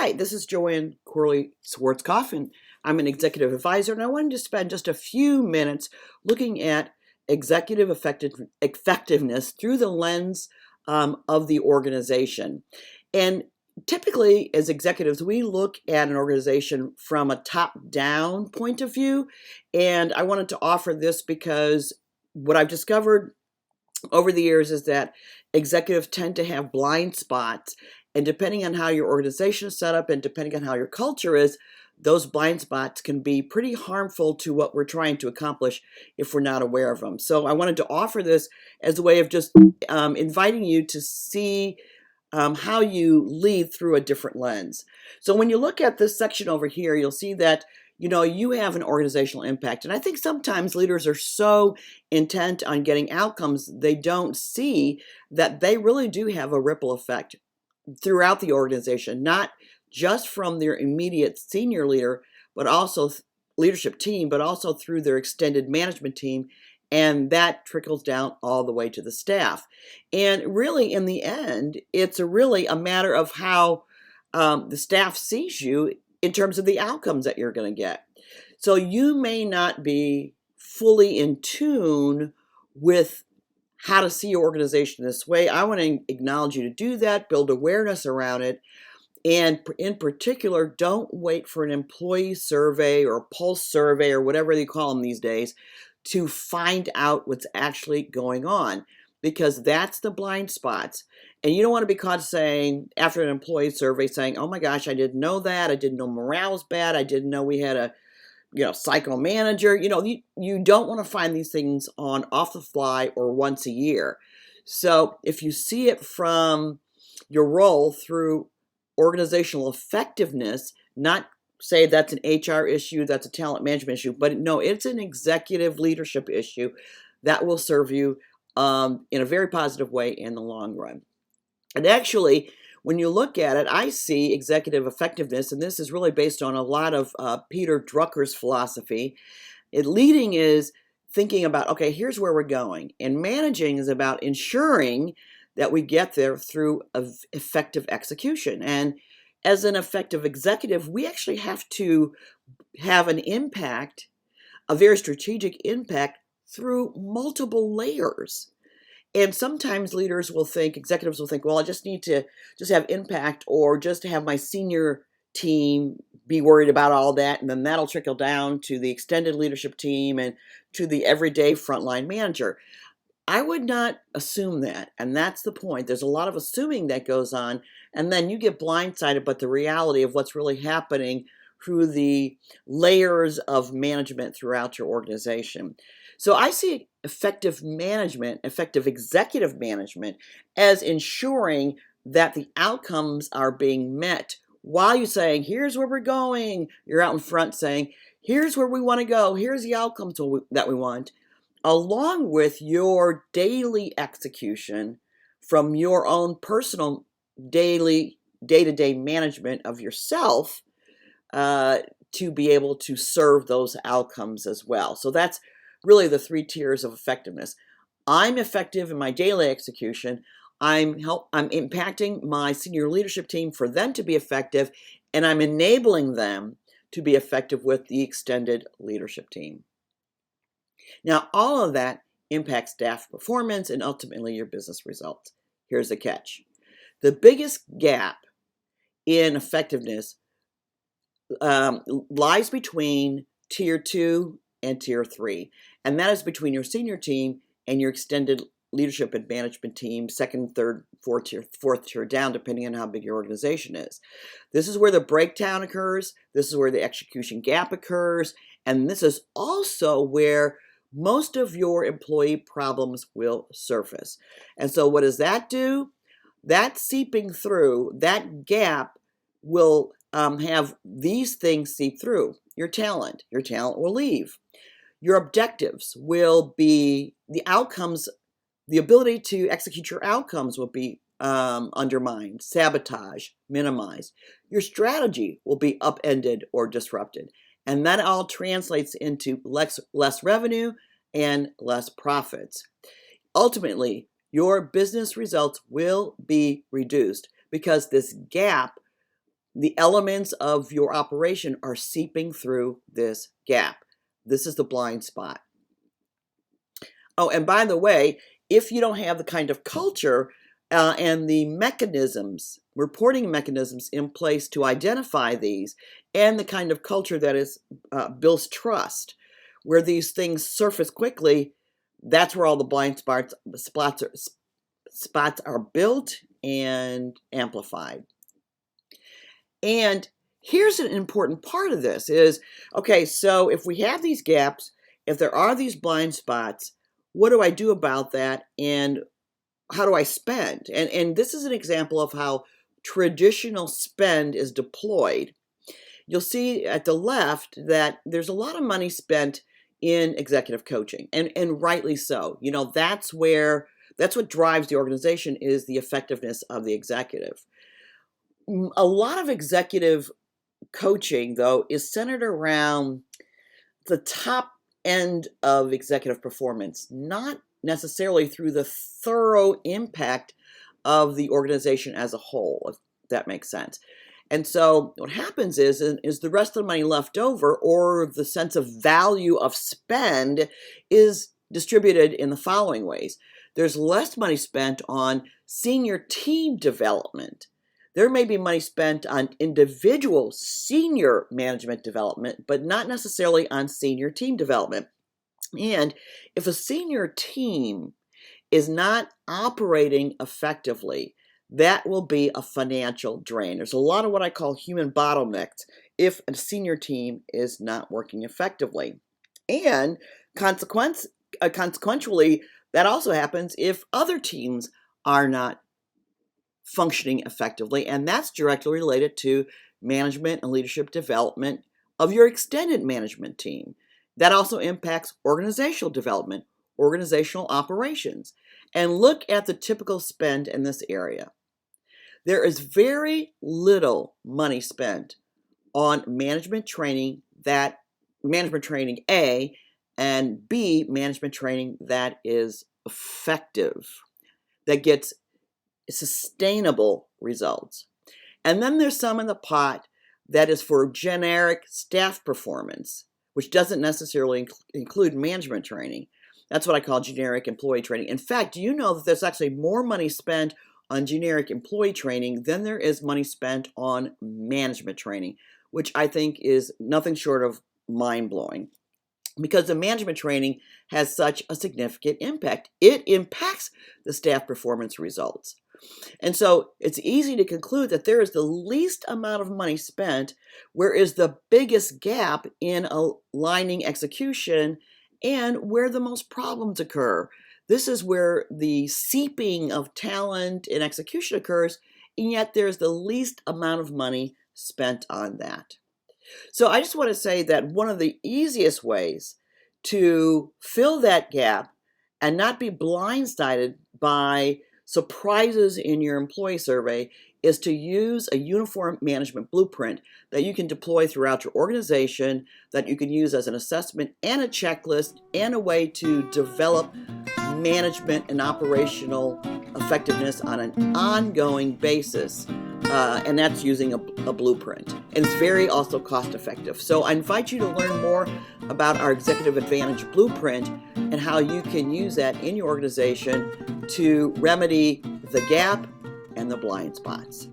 Hi, this is Joanne Corley-Schwarzkopf, and I'm an executive advisor, and I wanted to spend just a few minutes looking at executive effectiveness through the lens of the organization. And typically, as executives, we look at an organization from a top-down point of view, and I wanted to offer this because what I've discovered over the years is that executives tend to have blind spots. And depending on how your organization is set up and depending on how your culture is, those blind spots can be pretty harmful to what we're trying to accomplish if we're not aware of them. So I wanted to offer this as a way of just inviting you to see how you lead through a different lens. So when you look at this section over here, you'll see that you have an organizational impact. And I think sometimes leaders are so intent on getting outcomes, they don't see that they really do have a ripple effect throughout the organization, not just from their immediate senior leader, but also leadership team, but also through their extended management team. And that trickles down all the way to the staff. And really, in the end, it's really a matter of how the staff sees you in terms of the outcomes that you're going to get. So you may not be fully in tune with how to see your organization this way. I want to acknowledge you to do that, build awareness around it. And in particular, don't wait for an employee survey or a pulse survey or whatever they call them these days to find out what's actually going on, because that's the blind spots. And you don't want to be caught saying, after an employee survey, saying, oh my gosh, I didn't know that. I didn't know morale was bad. I didn't know we had a psycho manager. You don't want to find these things on off the fly or once a year. So if you see it from your role through organizational effectiveness, not say that's an HR issue, that's a talent management issue, but no, it's an executive leadership issue that will serve you in a very positive way in the long run. And actually, when you look at it, I see executive effectiveness, and this is really based on a lot of Peter Drucker's philosophy. Leading is thinking about, okay, here's where we're going. And managing is about ensuring that we get there through effective execution. And as an effective executive, we actually have to have an impact, a very strategic impact through multiple layers. And sometimes executives will think, well, I just need to just have impact or just have my senior team be worried about all that. And then that'll trickle down to the extended leadership team and to the everyday frontline manager. I would not assume that. And that's the point. There's a lot of assuming that goes on. And then you get blindsided, but the reality of what's really happening through the layers of management throughout your organization. So I see effective management, effective executive management, as ensuring that the outcomes are being met while you're saying, here's where we're going. You're out in front saying, here's where we want to go. Here's the outcomes that we want, along with your daily execution from your own personal day-to-day management of yourself to be able to serve those outcomes as well. So that's really the three tiers of effectiveness. I'm effective in my daily execution. I'm impacting my senior leadership team for them to be effective, and I'm enabling them to be effective with the extended leadership team. Now, all of that impacts staff performance and ultimately your business results. Here's the catch. The biggest gap in effectiveness lies between tier 2 and tier 3. And that is between your senior team and your extended leadership and management team, second, third, fourth tier down, depending on how big your organization is. This is where the breakdown occurs. This is where the execution gap occurs. And this is also where most of your employee problems will surface. And so what does that do? That seeping through, that gap will have these things seep through. Your talent will leave. Your objectives will be, the outcomes, the ability to execute your outcomes will be undermined, sabotaged, minimized. Your strategy will be upended or disrupted. And that all translates into less revenue and less profits. Ultimately, your business results will be reduced because this gap the elements of your operation are seeping through this gap. This is the blind spot. Oh, and by the way, if you don't have the kind of culture and the mechanisms, reporting mechanisms in place to identify these, and the kind of culture that is builds trust, where these things surface quickly, that's where all the blind spots are built and amplified. And here's an important part of this is, okay, so if we have these gaps, if there are these blind spots, what do I do about that, and how do I spend? And this is an example of how traditional spend is deployed. You'll see at the left that there's a lot of money spent in executive coaching, and rightly so. You know, that's what drives the organization, is the effectiveness of the executive. A lot of executive coaching, though, is centered around the top end of executive performance, not necessarily through the thorough impact of the organization as a whole, if that makes sense. And so what happens is the rest of the money left over, or the sense of value of spend, is distributed in the following ways. There's less money spent on senior team development. There may be money spent on individual senior management development, but not necessarily on senior team development. And if a senior team is not operating effectively, that will be a financial drain. There's a lot of what I call human bottlenecks if a senior team is not working effectively. And consequentially, that also happens if other teams are not functioning effectively, and that's directly related to management and leadership development of your extended management team. That also impacts organizational development, organizational operations. And look at the typical spend in this area. There is very little money spent on management training A, and B, management training that is effective, that gets sustainable results. And then there's some in the pot that is for generic staff performance, which doesn't necessarily include management training. That's what I call generic employee training. In fact, do you know that there's actually more money spent on generic employee training than there is money spent on management training, which I think is nothing short of mind-blowing, because the management training has such a significant impact. It impacts the staff performance results. And so it's easy to conclude that there is the least amount of money spent where is the biggest gap in aligning execution and where the most problems occur. This is where the seeping of talent and execution occurs, and yet there's the least amount of money spent on that. So I just want to say that one of the easiest ways to fill that gap and not be blindsided by surprises in your employee survey is to use a uniform management blueprint that you can deploy throughout your organization, that you can use as an assessment and a checklist and a way to develop management and operational effectiveness on an ongoing basis. And that's using a blueprint. And it's very also cost effective. So I invite you to learn more about our Executive Advantage Blueprint and how you can use that in your organization to remedy the gap and the blind spots.